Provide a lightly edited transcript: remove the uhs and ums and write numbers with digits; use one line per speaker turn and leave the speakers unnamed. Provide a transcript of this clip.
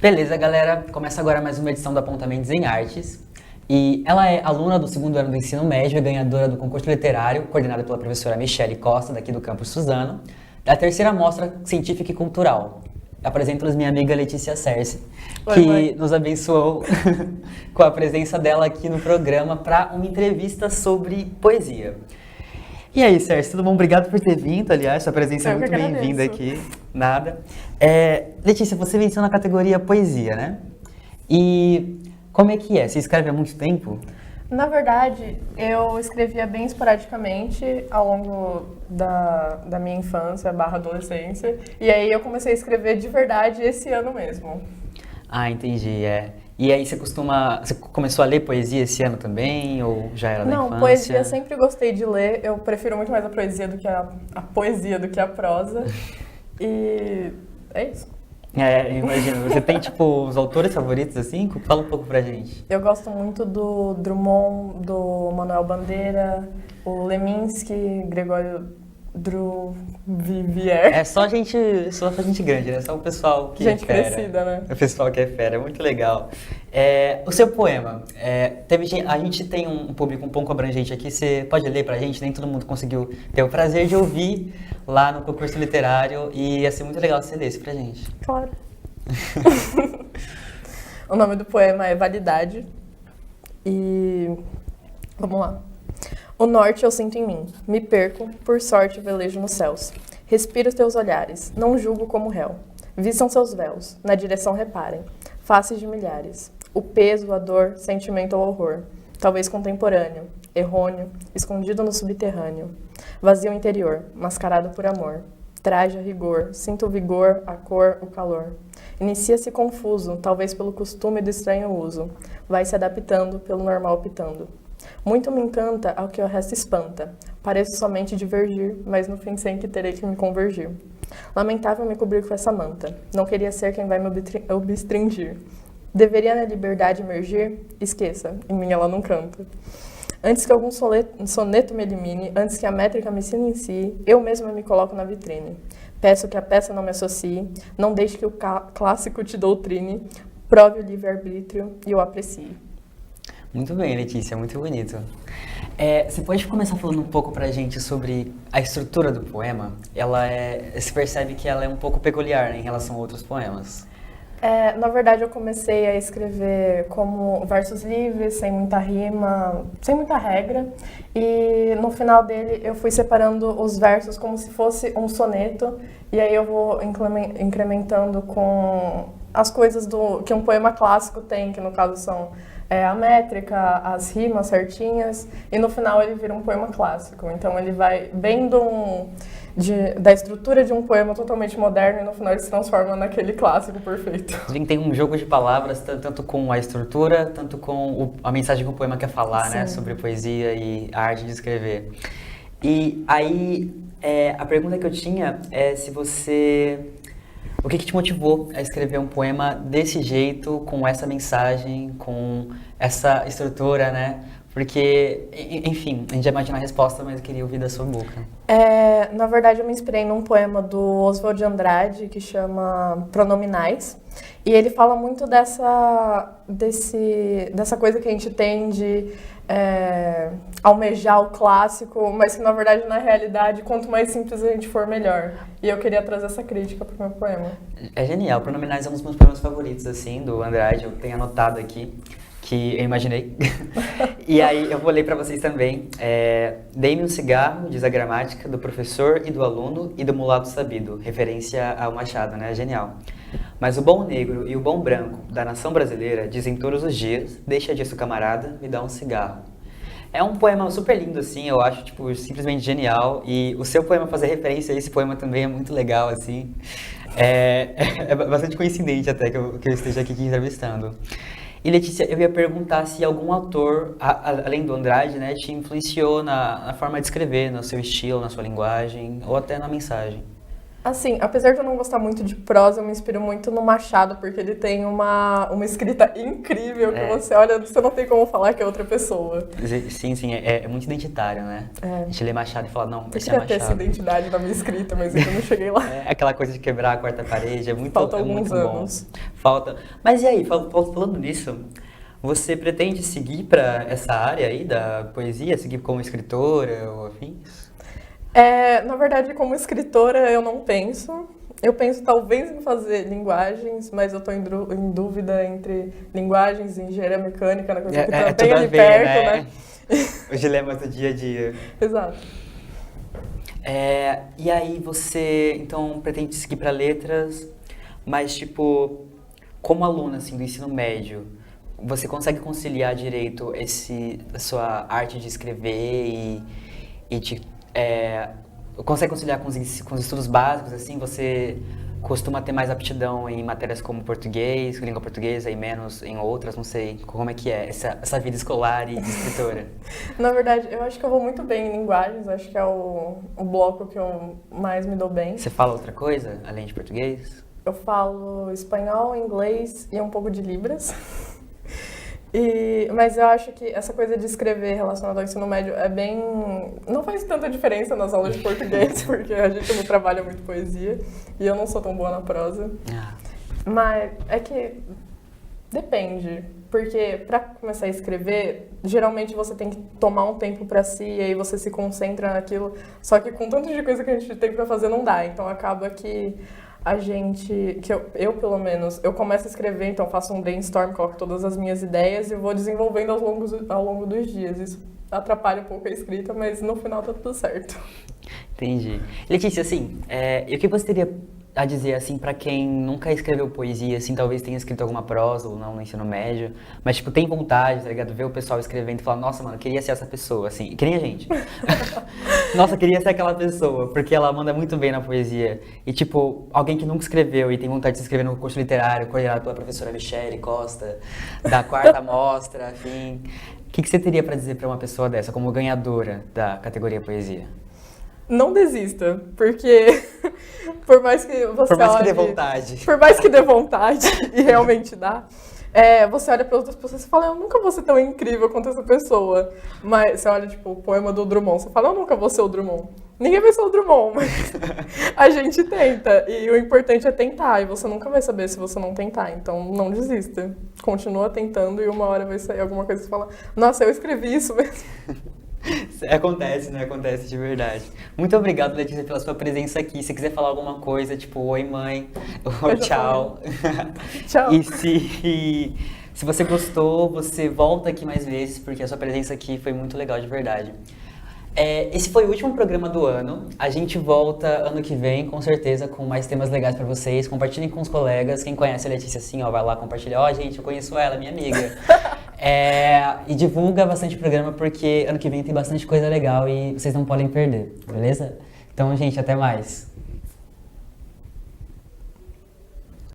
Beleza, galera. Começa agora mais uma edição do Apontamentos em Artes. E ela é aluna do segundo ano do ensino médio e ganhadora do concurso literário, coordenado pela professora Michele Costa, daqui do campus Suzano, da terceira mostra científica e cultural. Apresento-lhes minha amiga Letícia Cerce, que nos abençoou com a presença dela aqui no programa para uma entrevista sobre poesia. E aí, Cerce, tudo bom? Obrigado por ter vindo, aliás, sua presença é muito bem-vinda aqui. Nada. Letícia, você venceu na categoria poesia, né? E como é que é? Você escreve há muito tempo?
Na verdade, eu escrevia bem esporadicamente ao longo da minha infância / adolescência. E aí eu comecei a escrever de verdade esse ano mesmo.
Ah, entendi, E aí você começou a ler poesia esse ano também, ou já era da infância?
Não, poesia eu sempre gostei de ler. Eu prefiro muito mais a poesia do que a poesia do que a prosa. E é isso.
Imagino. Você tem, os autores favoritos, assim? Fala um pouco pra gente.
Eu gosto muito do Drummond, do Manuel Bandeira, o Leminski, Gregório Vivier.
É só gente grande, né? Só o pessoal que
gente
é fera.
Crescida, né?
O pessoal que é fera, é muito legal. O seu poema, a gente tem um público um pouco abrangente aqui, você pode ler pra gente? Nem todo mundo conseguiu ter o prazer de ouvir lá no concurso literário e ia ser muito legal se você lesse pra gente.
Claro. O nome do poema é Validade e vamos lá. O norte eu sinto em mim, me perco, por sorte velejo nos céus. Respiro teus olhares, não julgo como réu. Vistam seus véus, na direção reparem, faces de milhares. O peso, a dor, sentimento ou horror, talvez contemporâneo, errôneo, escondido no subterrâneo. Vazio interior, mascarado por amor. Traje a rigor, sinto o vigor, a cor, o calor. Inicia-se confuso, talvez pelo costume do estranho uso. Vai se adaptando, pelo normal optando. Muito me encanta ao que o resto espanta. Pareço somente divergir, mas no fim sei que terei que me convergir. Lamentável me cobrir com essa manta. Não queria ser quem vai me obstringir. Deveria na liberdade emergir? Esqueça, em mim ela não canta. Antes que algum soneto me elimine, antes que a métrica me silencie, eu mesma me coloco na vitrine. Peço que a peça não me associe, não deixe que o clássico te doutrine, prove o livre-arbítrio e o aprecie.
Muito bem, Letícia, muito bonito. Você pode começar falando um pouco pra gente sobre a estrutura do poema? Se percebe que ela é um pouco peculiar, né, em relação a outros poemas.
Na verdade, eu comecei a escrever como versos livres, sem muita rima, sem muita regra. E no final dele, eu fui separando os versos como se fosse um soneto. E aí eu vou incrementando com as coisas que um poema clássico tem, que no caso são a métrica, as rimas certinhas. E no final ele vira um poema clássico. Então ele vai bem da estrutura de um poema totalmente moderno e no final ele se transforma naquele clássico perfeito.
Tem um jogo de palavras, tanto com a estrutura, tanto com a mensagem que o poema quer falar, né? Sobre poesia e a arte de escrever. E aí, a pergunta que eu tinha é o que te motivou a escrever um poema desse jeito, com essa mensagem, com essa estrutura, né? Porque, enfim, a gente já imagina a resposta, mas eu queria ouvir da sua boca.
Na verdade, eu me inspirei num poema do Oswald de Andrade, que chama Pronominais. E ele fala muito dessa coisa que a gente tem de almejar o clássico, mas que, na verdade, na realidade, quanto mais simples a gente for, melhor. E eu queria trazer essa crítica para o meu poema. É
genial. Pronominais é um dos meus poemas favoritos, assim, do Andrade. Eu tenho anotado aqui, que eu imaginei. E aí eu vou ler para vocês também. Dei-me um cigarro, diz a gramática, do professor e do aluno e do mulato sabido, referência ao Machado, né? Genial. Mas o bom negro e o bom branco da nação brasileira dizem todos os dias, deixa disso, camarada, me dá um cigarro. É um poema super lindo, assim, eu acho, simplesmente genial. E o seu poema fazer referência a esse poema também é muito legal, assim. É bastante coincidente até que eu esteja aqui te entrevistando. E, Letícia, eu ia perguntar se algum autor, além do Andrade, né, te influenciou na forma de escrever, no seu estilo, na sua linguagem, ou até na mensagem.
Assim, apesar de eu não gostar muito de prosa, eu me inspiro muito no Machado, porque ele tem uma escrita incrível que você olha, você não tem como falar que é outra pessoa.
Sim, é muito identitário, né? A gente lê Machado e fala, não,
Eu
esse é
queria ter
Machado.
essa identidade na minha escrita, mas ainda não cheguei lá.
É aquela coisa de quebrar a quarta parede,
Falta
é
alguns
muito
anos.
bom. Falta. Mas e aí, falando nisso, você pretende seguir para essa área aí da poesia, seguir como escritora ou afins?
Na verdade, como escritora, eu não penso. Eu penso talvez em fazer linguagens, mas eu estou em dúvida entre linguagens e engenharia mecânica, na coisa que tá bem
tudo a
ali
ver,
perto, né?
Os dilemas do dia a dia.
Exato.
E aí você, então, pretende seguir para letras, mas tipo, como aluna assim, do ensino médio, você consegue conciliar direito a sua arte de escrever consegue conciliar com os estudos básicos, assim, você costuma ter mais aptidão em matérias como português, língua portuguesa e menos em outras, não sei, como é que é essa vida escolar e de escritora?
Na verdade, eu acho que eu vou muito bem em linguagens, acho que é o bloco que eu mais me dou bem.
Você fala outra coisa, além de português?
Eu falo espanhol, inglês e um pouco de Libras. Mas eu acho que essa coisa de escrever relacionada ao ensino médio é bem... Não faz tanta diferença nas aulas de português, porque a gente não trabalha muito poesia e eu não sou tão boa na prosa. Mas é que depende, porque para começar a escrever, geralmente você tem que tomar um tempo para si e aí você se concentra naquilo. Só que com tanto de coisa que a gente tem para fazer não dá, então acaba que eu pelo menos, eu começo a escrever, então faço um brainstorm, coloco todas as minhas ideias e vou desenvolvendo ao longo dos dias. Isso atrapalha um pouco a escrita, mas no final tá tudo certo.
Entendi. Letícia, assim, e o que você teria a dizer, assim, pra quem nunca escreveu poesia, assim, talvez tenha escrito alguma prosa ou não no ensino médio, mas, tipo, tem vontade, tá ligado? Ver o pessoal escrevendo e falar, nossa, mano, eu queria ser essa pessoa, assim, que nem a gente. Nossa, eu queria ser aquela pessoa, porque ela manda muito bem na poesia. E, tipo, alguém que nunca escreveu e tem vontade de se inscrever no curso literário, coordenado pela professora Michele Costa, da quarta mostra, enfim. O que você teria pra dizer pra uma pessoa dessa, como ganhadora da categoria poesia?
Não desista, porque por mais que você
Por mais que
olhe,
dê vontade.
Por mais que dê vontade, e realmente dá, você olha para outras pessoas e fala, eu nunca vou ser tão incrível quanto essa pessoa. Mas você olha, tipo, o poema do Drummond, você fala, eu nunca vou ser o Drummond. Ninguém vai ser o Drummond, mas a gente tenta. E o importante é tentar, e você nunca vai saber se você não tentar. Então, não desista. Continua tentando e uma hora vai sair alguma coisa que você fala, nossa, eu escrevi isso mesmo.
Acontece, né? Acontece de verdade. Muito obrigado, Letícia, pela sua presença aqui. Se quiser falar alguma coisa, tipo, oi, mãe, ou tchau.
Tchau.
E se você gostou, você volta aqui mais vezes, porque a sua presença aqui foi muito legal, de verdade. Esse foi o último programa do ano. A gente volta ano que vem, com certeza, com mais temas legais pra vocês. Compartilhem com os colegas. Quem conhece a Letícia, assim, ó, vai lá compartilhar. Ó, gente, eu conheço ela, minha amiga. E divulga bastante o programa, porque ano que vem tem bastante coisa legal e vocês não podem perder, beleza? Então, gente, até mais.